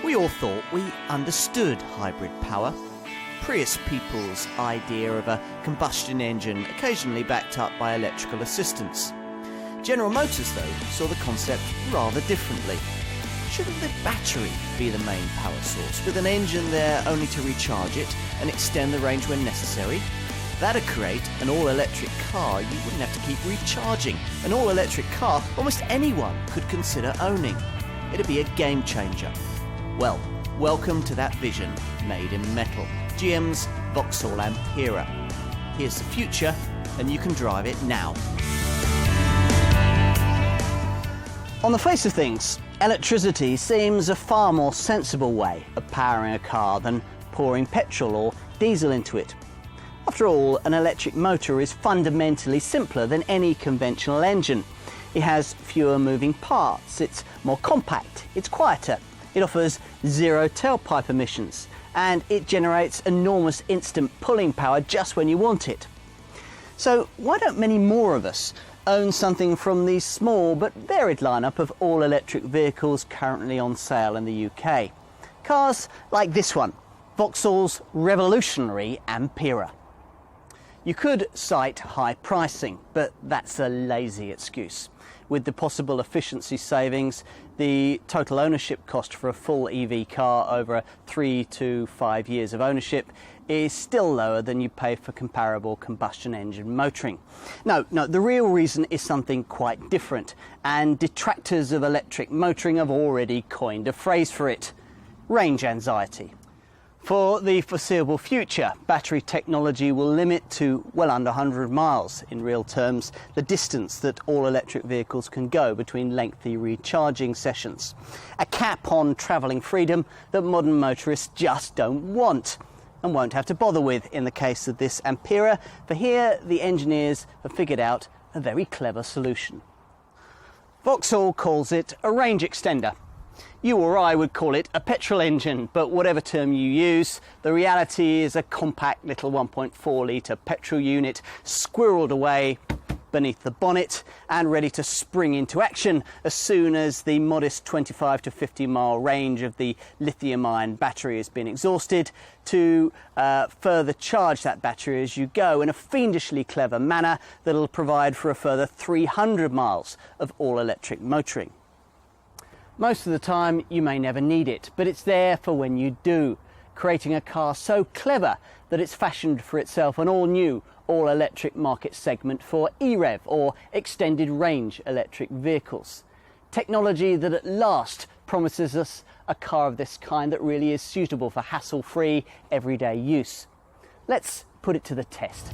We all thought we understood hybrid power. Prius people's idea of a combustion engine occasionally backed up by electrical assistance. General Motors, though, saw the concept rather differently. Shouldn't the battery be the main power source, with an engine there only to recharge it and extend the range when necessary? That'd create an all-electric car you wouldn't have to keep recharging. An all-electric car almost anyone could consider owning. It'd be a game changer. Well, welcome to that vision made in metal. GM's Vauxhall Ampera. Here's the future, and you can drive it now. On the face of things, electricity seems a far more sensible way of powering a car than pouring petrol or diesel into it. After all, an electric motor is fundamentally simpler than any conventional engine. It has fewer moving parts, it's more compact, it's quieter, it offers zero tailpipe emissions, and it generates enormous instant pulling power just when you want it. So why don't many more of us own something from the small but varied lineup of all-electric vehicles currently on sale in the UK? Cars like this one, Vauxhall's revolutionary Ampera. You could cite high pricing, but that's a lazy excuse. With the possible efficiency savings, the total ownership cost for a full EV car over 3 to 5 years of ownership is still lower than you pay for comparable combustion engine motoring. No, the real reason is something quite different, and detractors of electric motoring have already coined a phrase for it: range anxiety. For the foreseeable future, battery technology will limit to well under 100 miles, in real terms, the distance that all electric vehicles can go between lengthy recharging sessions. A cap on travelling freedom that modern motorists just don't want and won't have to bother with in the case of this Ampera, for here the engineers have figured out a very clever solution. Vauxhall calls it a range extender. You or I would call it a petrol engine, but whatever term you use, the reality is a compact little 1.4 litre petrol unit squirreled away beneath the bonnet and ready to spring into action as soon as the modest 25 to 50 mile range of the lithium-ion battery has been exhausted, to further charge that battery as you go in a fiendishly clever manner that'll provide for a further 300 miles of all-electric motoring. Most of the time you may never need it, but it's there for when you do, creating a car so clever that it's fashioned for itself an all-new, all-electric market segment for EREV, or extended range electric vehicles. Technology that at last promises us a car of this kind that really is suitable for hassle-free, everyday use. Let's put it to the test.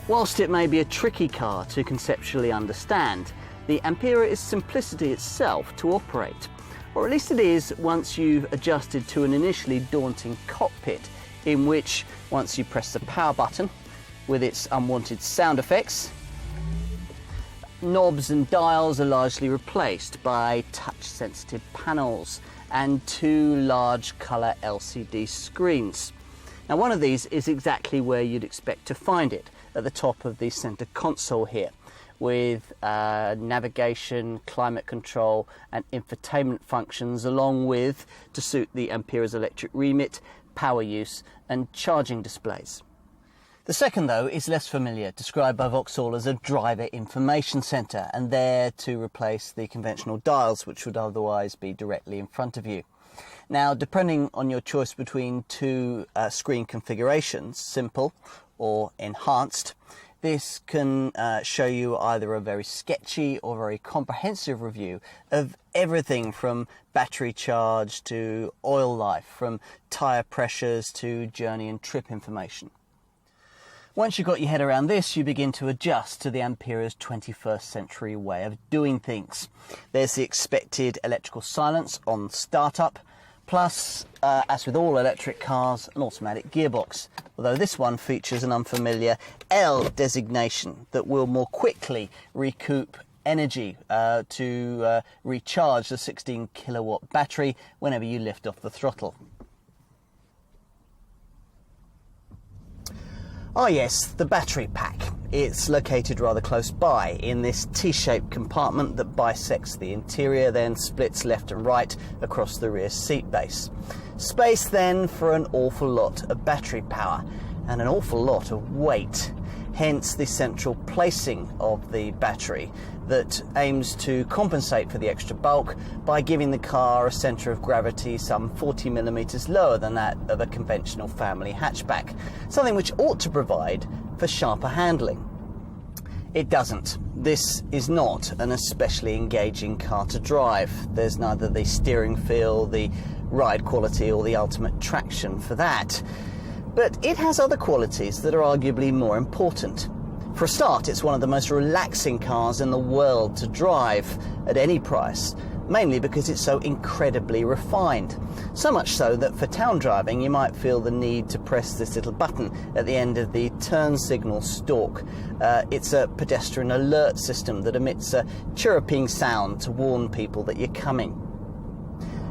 Whilst it may be a tricky car to conceptually understand, the Ampera is simplicity itself to operate. Or at least it is once you've adjusted to an initially daunting cockpit, in which, once you press the power button, with its unwanted sound effects, knobs and dials are largely replaced by touch-sensitive panels and 2 large colour LCD screens. Now, one of these is exactly where you'd expect to find it, at the top of the centre console here, with navigation, climate control and infotainment functions, along with, to suit the Ampera's electric remit, power use and charging displays. The second, though, is less familiar, described by Vauxhall as a driver information centre, and there to replace the conventional dials which would otherwise be directly in front of you. Now, depending on your choice between 2 screen configurations, simple or enhanced, this can show you either a very sketchy or very comprehensive review of everything from battery charge to oil life, from tyre pressures to journey and trip information. Once you've got your head around this, you begin to adjust to the Ampera's 21st century way of doing things. There's the expected electrical silence on startup, plus, as with all electric cars, an automatic gearbox, although this one features an unfamiliar L designation that will more quickly recoup energy to recharge the 16 kilowatt battery whenever you lift off the throttle. Ah yes, the battery pack. It's located rather close by in this T-shaped compartment that bisects the interior, then splits left and right across the rear seat base. Space then for an awful lot of battery power and an awful lot of weight. Hence the central placing of the battery that aims to compensate for the extra bulk by giving the car a centre of gravity some 40 millimetres lower than that of a conventional family hatchback, something which ought to provide for sharper handling. It doesn't. This is not an especially engaging car to drive. There's neither the steering feel, the ride quality or the ultimate traction for that. But it has other qualities that are arguably more important. For a start, it's one of the most relaxing cars in the world to drive at any price, mainly because it's so incredibly refined. So much so that for town driving you might feel the need to press this little button at the end of the turn signal stalk. It's a pedestrian alert system that emits a chirruping sound to warn people that you're coming.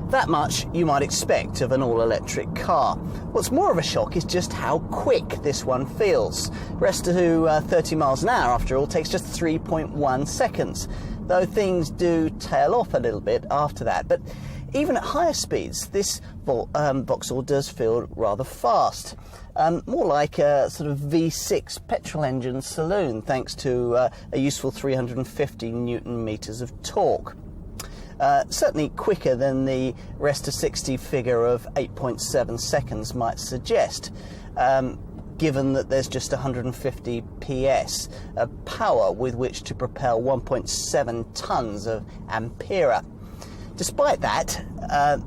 That much you might expect of an all-electric car. What's more of a shock is just how quick this one feels. Rest to 30 miles an hour, after all, takes just 3.1 seconds, though things do tail off a little bit after that. But even at higher speeds, this Vauxhall does feel rather fast. More like a sort of V6 petrol engine saloon, thanks to a useful 350 Newton meters of torque. Certainly quicker than the rest to 60 figure of 8.7 seconds might suggest, given that there's just 150 PS of power with which to propel 1.7 tonnes of Ampera. Despite that,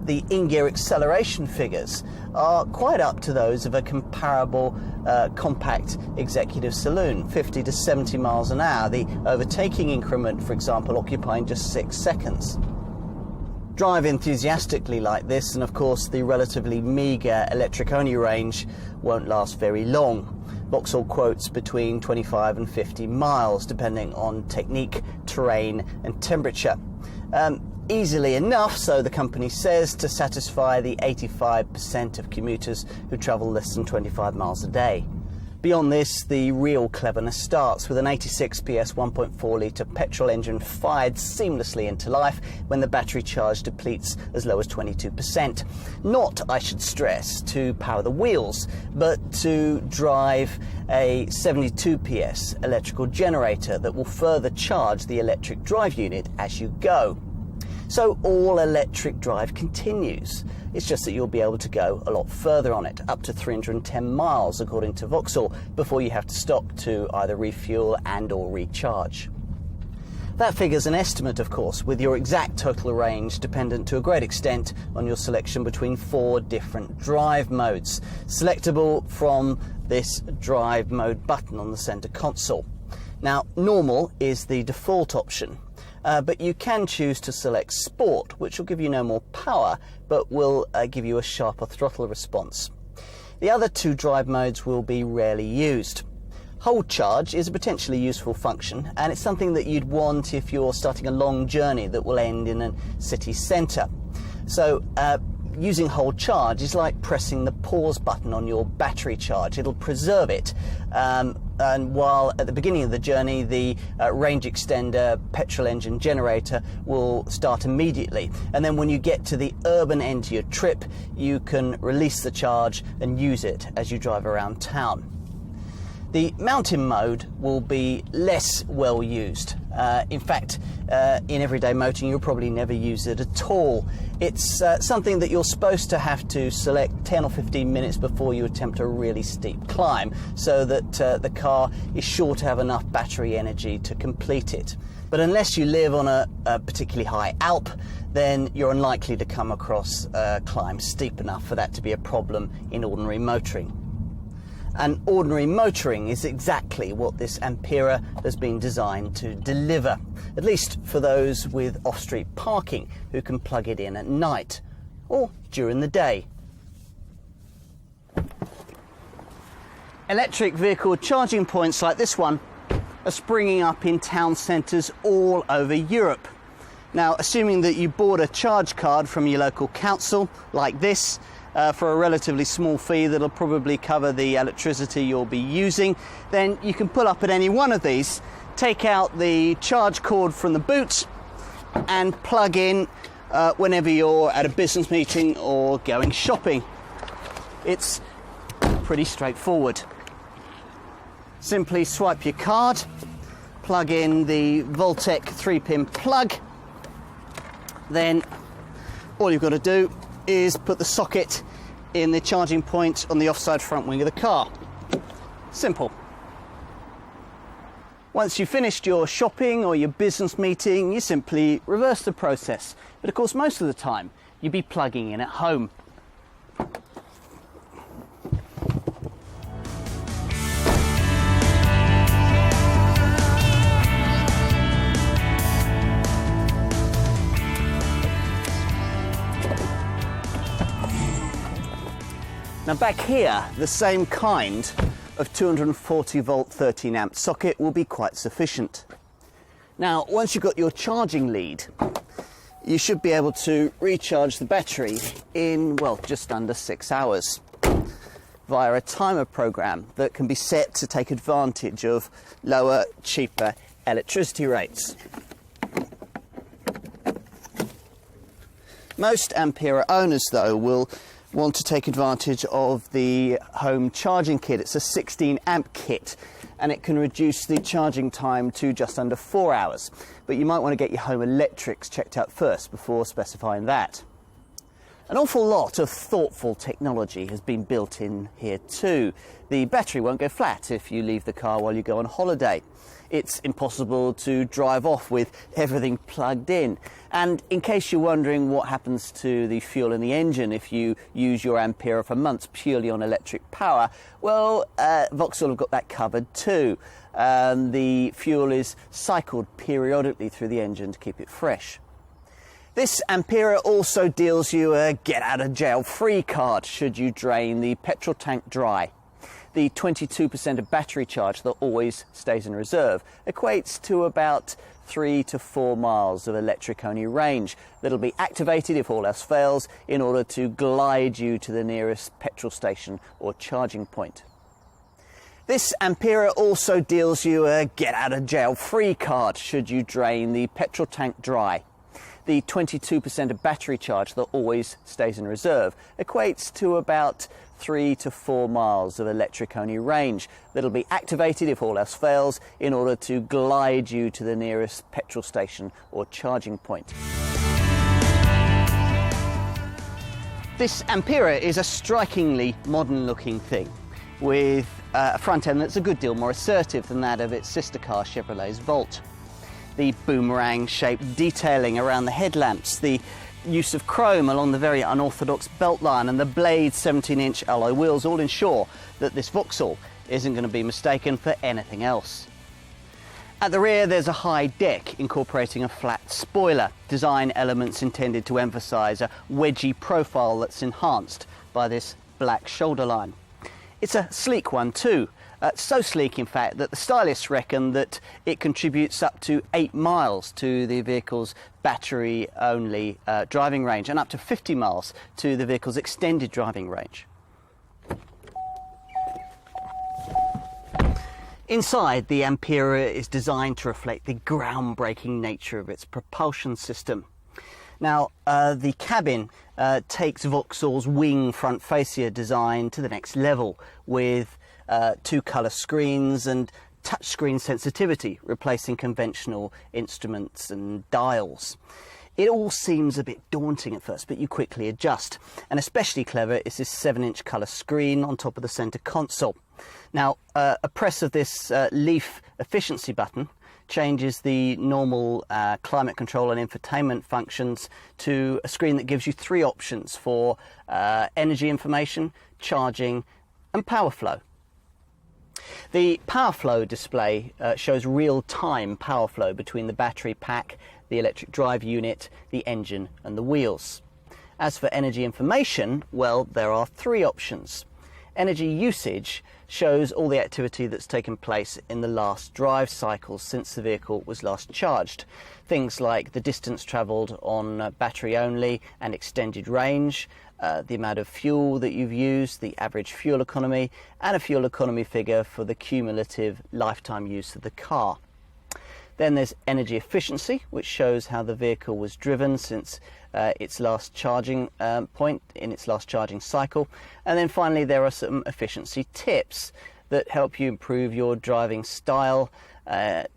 the in-gear acceleration figures are quite up to those of a comparable compact executive saloon, 50 to 70 miles an hour, the overtaking increment, for example, occupying just 6 seconds. Drive enthusiastically like this, and of course the relatively meagre electric-only range won't last very long. Vauxhall quotes between 25 and 50 miles, depending on technique, terrain and temperature. Easily enough, so the company says, to satisfy the 85% of commuters who travel less than 25 miles a day. Beyond this, the real cleverness starts with an 86 PS 1.4 litre petrol engine fired seamlessly into life when the battery charge depletes as low as 22%. Not, I should stress, to power the wheels, but to drive a 72 PS electrical generator that will further charge the electric drive unit as you go. So all electric drive continues. It's just that you'll be able to go a lot further on it, up to 310 miles according to Vauxhall, before you have to stop to either refuel and or recharge. That figure's an estimate, of course, with your exact total range dependent to a great extent on your selection between 4 different drive modes, selectable from this drive mode button on the centre console. Now, normal is the default option. But you can choose to select Sport, which will give you no more power, but will give you a sharper throttle response. The other 2 drive modes will be rarely used. Hold charge is a potentially useful function, and it's something that you'd want if you're starting a long journey that will end in a city centre. So using hold charge is like pressing the pause button on your battery charge. It'll preserve it. And while at the beginning of the journey, the range extender petrol engine generator will start immediately. And then when you get to the urban end of your trip, you can release the charge and use it as you drive around town. The mountain mode will be less well used. In fact, in everyday motoring, you'll probably never use it at all. It's something that you're supposed to have to select 10 or 15 minutes before you attempt a really steep climb, so that the car is sure to have enough battery energy to complete it. But unless you live on a particularly high Alp, then you're unlikely to come across a climb steep enough for that to be a problem in ordinary motoring. And ordinary motoring is exactly what this Ampera has been designed to deliver, at least for those with off-street parking who can plug it in at night or during the day. Electric vehicle charging points like this one are springing up in town centres all over Europe. Now, assuming that you bought a charge card from your local council like this, for a relatively small fee that'll probably cover the electricity you'll be using, then you can pull up at any one of these, take out the charge cord from the boot and plug in whenever you're at a business meeting or going shopping. It's pretty straightforward. Simply swipe your card, plug in the Voltec 3-pin plug, then all you've got to do is put the socket in the charging point on the offside front wing of the car. Simple. Once you've finished your shopping or your business meeting, you simply reverse the process. But of course, most of the time, you'll be plugging in at home. Now back here, the same kind of 240 volt 13 amp socket will be quite sufficient. Now once you've got your charging lead, you should be able to recharge the battery in, well, just under 6 hours via a timer program that can be set to take advantage of lower, cheaper electricity rates. Most Ampera owners though will want to take advantage of the home charging kit. It's a 16 amp kit and it can reduce the charging time to just under 4 hours. But you might want to get your home electrics checked out first before specifying that. An awful lot of thoughtful technology has been built in here too. The battery won't go flat if you leave the car while you go on holiday. It's impossible to drive off with everything plugged in. And in case you're wondering what happens to the fuel in the engine if you use your Ampera for months purely on electric power, well, Vauxhall have got that covered too. The fuel is cycled periodically through the engine to keep it fresh. This Ampera also deals you a get-out-of-jail-free card should you drain the petrol tank dry. The 22% of battery charge that always stays in reserve equates to about 3 to 4 miles of electric-only range that'll be activated if all else fails in order to glide you to the nearest petrol station or charging point. This Ampera also deals you a get-out-of-jail-free card should you drain the petrol tank dry. The 22% of battery charge that always stays in reserve equates to about 3 to 4 miles of electric-only range that'll be activated if all else fails in order to glide you to the nearest petrol station or charging point. This Ampera is a strikingly modern-looking thing with a front end that's a good deal more assertive than that of its sister car Chevrolet's Volt. The boomerang-shaped detailing around the headlamps, the use of chrome along the very unorthodox belt line and the Blade 17-inch alloy wheels all ensure that this Vauxhall isn't going to be mistaken for anything else. At the rear there's a high deck incorporating a flat spoiler, design elements intended to emphasise a wedgy profile that's enhanced by this black shoulder line. It's a sleek one too. So sleek, in fact, that the stylists reckon that it contributes up to 8 miles to the vehicle's battery-only driving range and up to 50 miles to the vehicle's extended driving range. Inside, the Ampera is designed to reflect the groundbreaking nature of its propulsion system. Now, the cabin takes Vauxhall's wing front fascia design to the next level with 2 colour screens and touchscreen sensitivity, replacing conventional instruments and dials. It all seems a bit daunting at first, but you quickly adjust. And especially clever is this 7-inch colour screen on top of the centre console. Now, a press of this leaf efficiency button changes the normal climate control and infotainment functions to a screen that gives you 3 options for energy information, charging and power flow. The power flow display shows real-time power flow between the battery pack, the electric drive unit, the engine and the wheels. As for energy information, well, there are 3 options. Energy usage shows all the activity that's taken place in the last drive cycle since the vehicle was last charged. Things like the distance travelled on battery only and extended range, the amount of fuel that you've used, the average fuel economy, and a fuel economy figure for the cumulative lifetime use of the car. Then there's energy efficiency, which shows how the vehicle was driven since its last charging point in its last charging cycle. And then finally there are some efficiency tips that help you improve your driving style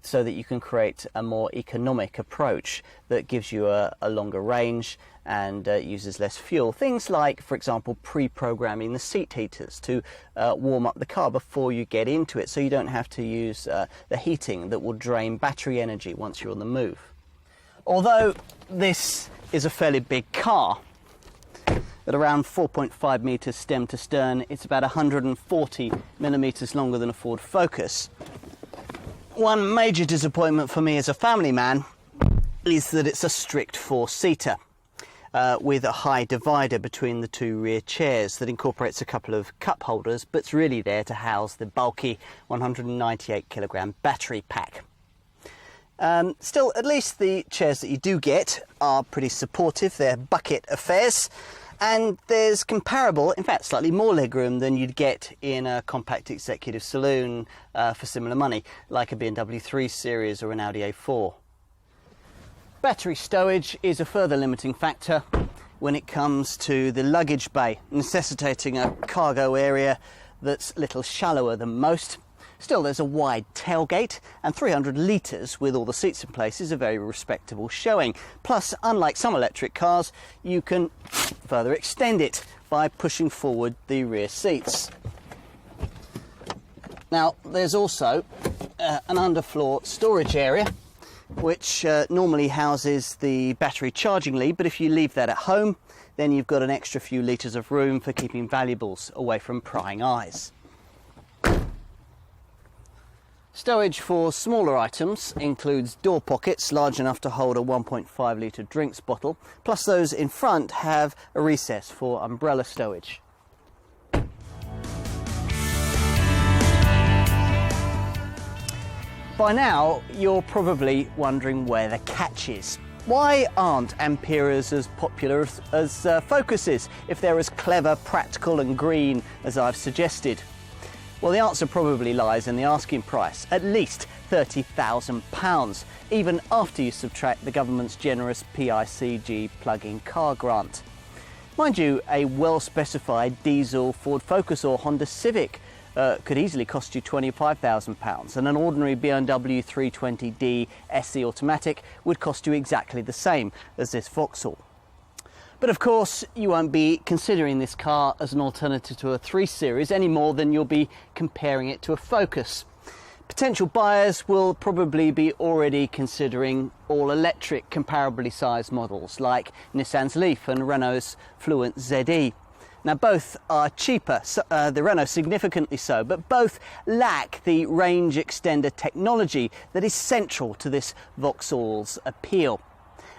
so that you can create a more economic approach that gives you a longer range and uses less fuel. Things like, for example, pre-programming the seat heaters to warm up the car before you get into it, so you don't have to use the heating that will drain battery energy once you're on the move. Although this is a fairly big car, at around 4.5 metres stem to stern, it's about 140 millimetres longer than a Ford Focus. One major disappointment for me as a family man is that it's a strict four-seater with a high divider between the two rear chairs that incorporates a couple of cup holders, but it's really there to house the bulky 198 kilogram battery pack. Still, at least the chairs that you do get are pretty supportive. They're bucket affairs, and there's comparable, in fact slightly more legroom than you'd get in a compact executive saloon for similar money, like a BMW 3 Series or an Audi A4. Battery stowage is a further limiting factor when it comes to the luggage bay, necessitating a cargo area that's little shallower than most. Still, there's a wide tailgate, and 300 litres with all the seats in place is a very respectable showing. Plus, unlike some electric cars, you can further extend it by pushing forward the rear seats. Now, there's also an underfloor storage area, which normally houses the battery charging lead, but if you leave that at home, then you've got an extra few litres of room for keeping valuables away from prying eyes. Stowage for smaller items includes door pockets large enough to hold a 1.5 litre drinks bottle, plus those in front have a recess for umbrella stowage. By now, you're probably wondering where the catch is. Why aren't Amperas as popular as Focuses if they're as clever, practical and green as I've suggested? Well, the answer probably lies in the asking price, at least £30,000, even after you subtract the government's generous PICG plug-in car grant. Mind you, a well-specified diesel Ford Focus or Honda Civic could easily cost you £25,000, and an ordinary BMW 320d SE automatic would cost you exactly the same as this Vauxhall. But of course, you won't be considering this car as an alternative to a 3 Series any more than you'll be comparing it to a Focus. Potential buyers will probably be already considering all-electric comparably sized models like Nissan's Leaf and Renault's Fluence ZE. Now, both are cheaper, the Renault significantly so, but both lack the range extender technology that is central to this Vauxhall's appeal.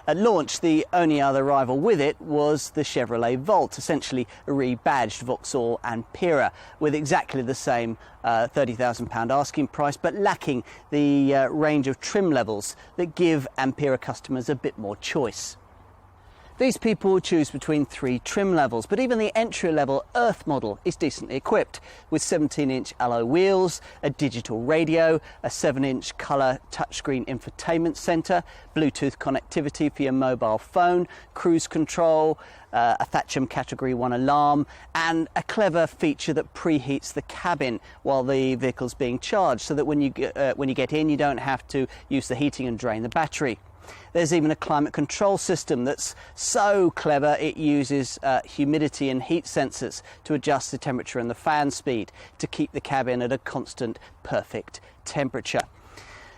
At launch, the only other rival with it was the Chevrolet Volt, essentially a rebadged Vauxhall Ampera, with exactly the same £30,000 asking price, but lacking the range of trim levels that give Ampera customers a bit more choice. These people choose between 3 trim levels, but even the entry-level Earth model is decently equipped with 17-inch alloy wheels, a digital radio, a 7-inch colour touchscreen infotainment centre, Bluetooth connectivity for your mobile phone, cruise control, a Thatcham Category 1 alarm, and a clever feature that preheats the cabin while the vehicle's being charged, so that when you get in, you don't have to use the heating and drain the battery. There's even a climate control system that's so clever it uses humidity and heat sensors to adjust the temperature and the fan speed to keep the cabin at a constant, perfect temperature.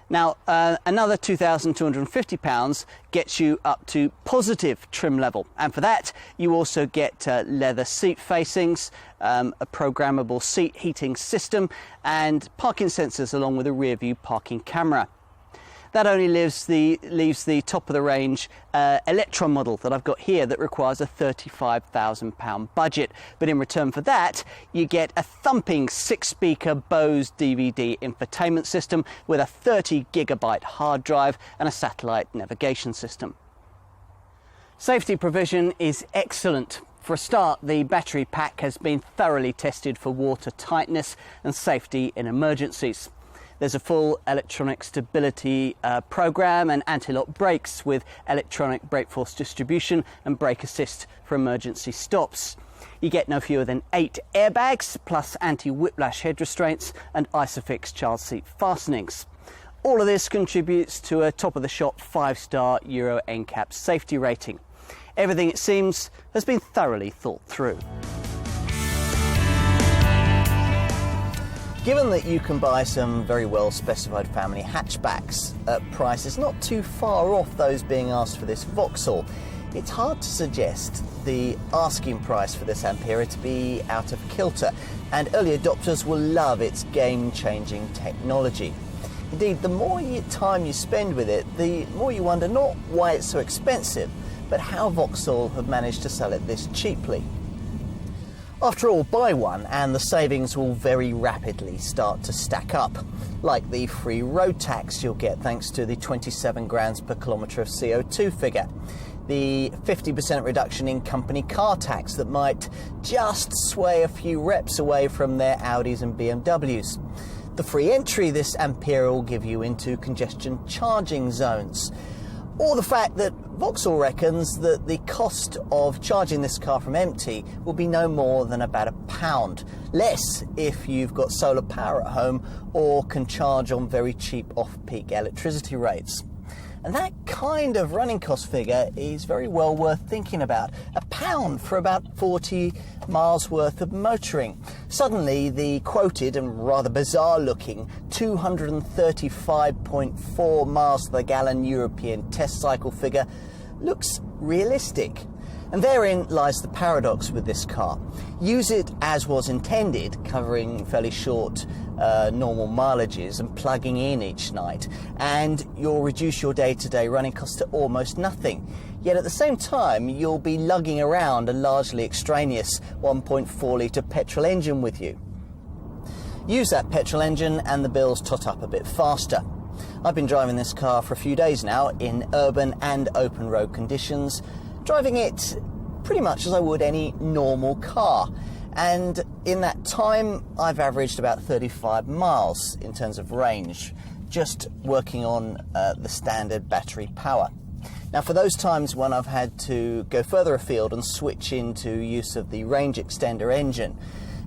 Now, another £2,250 gets you up to positive trim level, and for that you also get leather seat facings, a programmable seat heating system and parking sensors along with a rear view parking camera. That only leaves the top of the range Electron model that I've got here that requires a £35,000 budget. But in return for that, you get a thumping 6-speaker Bose DVD infotainment system with a 30GB hard drive and a satellite navigation system. Safety provision is excellent For a start, the battery pack has been thoroughly tested for water tightness and safety in emergencies. There's a full electronic stability program and anti-lock brakes with electronic brake force distribution and brake assist for emergency stops. You get no fewer than 8 airbags, plus anti-whiplash head restraints and Isofix child seat fastenings. All of this contributes to a top-of-the-shop 5-star Euro NCAP safety rating. Everything, it seems, has been thoroughly thought through. Given that you can buy some very well specified family hatchbacks at prices not too far off those being asked for this Vauxhall, it's hard to suggest the asking price for this Ampera to be out of kilter, and early adopters will love its game-changing technology. Indeed, the more time you spend with it, the more you wonder not why it's so expensive, but how Vauxhall have managed to sell it this cheaply. After all, buy one and the savings will very rapidly start to stack up, like the free road tax you'll get thanks to the 27 grams per kilometre of CO2 figure, the 50% reduction in company car tax that might just sway a few reps away from their Audis and BMWs, the free entry this Ampera will give you into congestion charging zones, or the fact that Vauxhall reckons that the cost of charging this car from empty will be no more than about £1, less if you've got solar power at home or can charge on very cheap off-peak electricity rates. And that kind of running cost figure is very well worth thinking about. £1 for about 40 miles worth of motoring. Suddenly the quoted and rather bizarre looking 235.4 miles to the gallon European test cycle figure looks realistic. And therein lies the paradox with this car. Use it as was intended, covering fairly short normal mileages and plugging in each night, and you'll reduce your day-to-day running costs to almost nothing. Yet at the same time, you'll be lugging around a largely extraneous 1.4 litre petrol engine with you. Use that petrol engine and the bills tot up a bit faster. I've been driving this car for a few days now in urban and open road conditions, driving it pretty much as I would any normal car. And in that time, I've averaged about 35 miles in terms of range, just working on the standard battery power. Now, for those times when I've had to go further afield and switch into use of the range extender engine,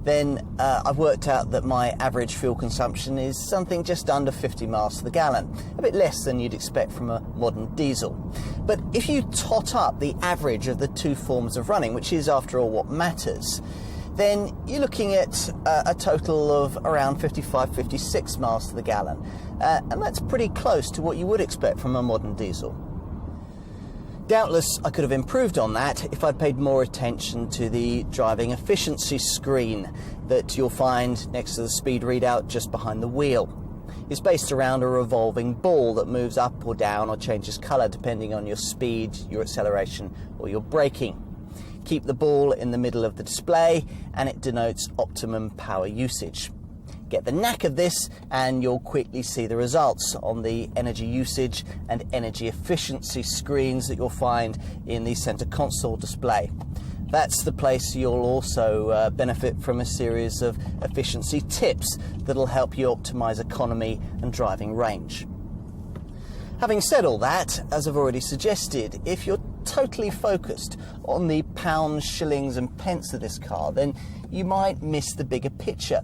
then I've worked out that my average fuel consumption is something just under 50 miles to the gallon, a bit less than you'd expect from a modern diesel. But if you tot up the average of the two forms of running, which is after all what matters, then you're looking at a total of around 55-56 miles to the gallon. And that's pretty close to what you would expect from a modern diesel. Doubtless I could have improved on that if I'd paid more attention to the driving efficiency screen that you'll find next to the speed readout just behind the wheel. It's based around a revolving ball that moves up or down or changes colour depending on your speed, your acceleration or your braking. Keep the ball in the middle of the display and it denotes optimum power usage. Get the knack of this and you'll quickly see the results on the energy usage and energy efficiency screens that you'll find in the center console display. That's the place you'll also benefit from a series of efficiency tips that'll help you optimize economy and driving range. Having said all that, as I've already suggested, if you're totally focused on the pounds, shillings and pence of this car, then you might miss the bigger picture.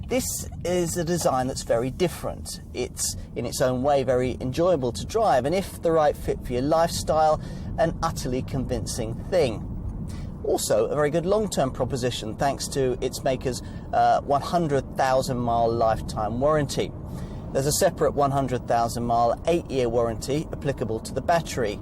This is a design that's very different. It's, in its own way, very enjoyable to drive, and if the right fit for your lifestyle, an utterly convincing thing. Also, a very good long-term proposition thanks to its maker's 100,000 mile lifetime warranty. There's a separate 100,000 mile 8-year warranty applicable to the battery.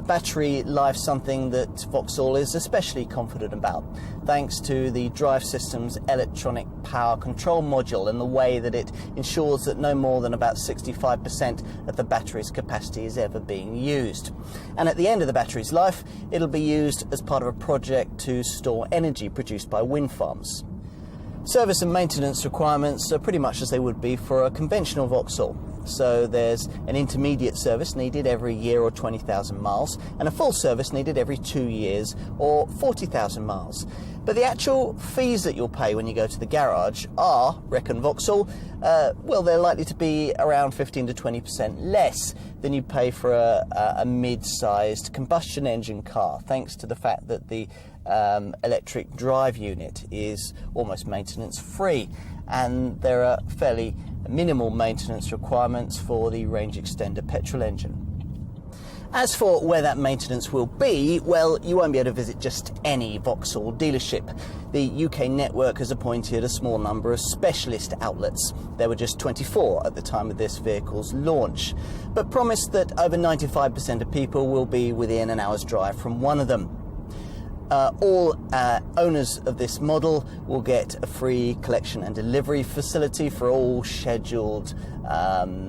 Battery life, something that Vauxhall is especially confident about, thanks to the drive system's electronic power control module and the way that it ensures that no more than about 65% of the battery's capacity is ever being used. And at the end of the battery's life, it'll be used as part of a project to store energy produced by wind farms. Service and maintenance requirements are pretty much as they would be for a conventional Vauxhall. So there's an intermediate service needed every year or 20,000 miles, and a full service needed every 2 years or 40,000 miles. But the actual fees that you'll pay when you go to the garage are, reckon Vauxhall, well, they're likely to be around 15 to 20% less than you pay for a mid-sized combustion engine car, thanks to the fact that the electric drive unit is almost maintenance free, and there are fairly minimal maintenance requirements for the range extender petrol engine. As for where that maintenance will be, well, you won't be able to visit just any Vauxhall dealership. The UK network has appointed a small number of specialist outlets. There were just 24 at the time of this vehicle's launch, but promised that over 95% of people will be within an hour's drive from one of them. All owners of this model will get a free collection and delivery facility for all scheduled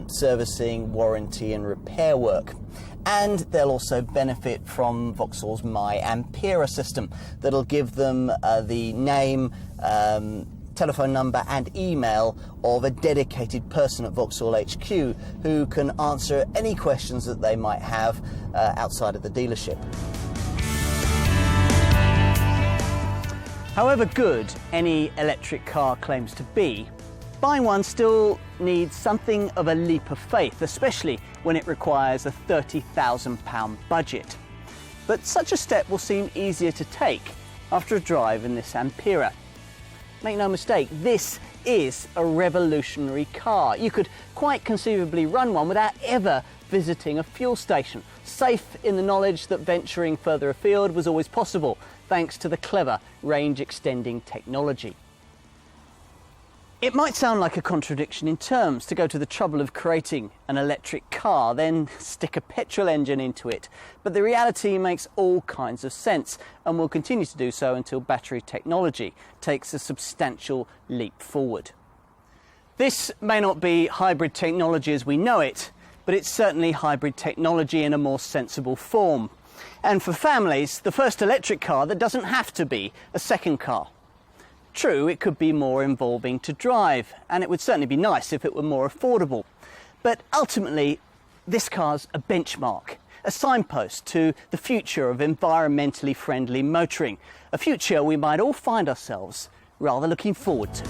servicing, warranty and repair work. And they'll also benefit from Vauxhall's My Ampera system that'll give them the name, telephone number and email of a dedicated person at Vauxhall HQ who can answer any questions that they might have outside of the dealership. However good any electric car claims to be, buying one still needs something of a leap of faith, especially when it requires a £30,000 budget. But such a step will seem easier to take after a drive in this Ampera. Make no mistake, this is a revolutionary car. You could quite conceivably run one without ever visiting a fuel station, safe in the knowledge that venturing further afield was always possible, thanks to the clever range-extending technology. It might sound like a contradiction in terms to go to the trouble of creating an electric car, then stick a petrol engine into it, but the reality makes all kinds of sense and will continue to do so until battery technology takes a substantial leap forward. This may not be hybrid technology as we know it, but it's certainly hybrid technology in a more sensible form. And for families, the first electric car that doesn't have to be a second car. True, it could be more involving to drive, and it would certainly be nice if it were more affordable. But ultimately, this car's a benchmark, a signpost to the future of environmentally friendly motoring, a future we might all find ourselves rather looking forward to.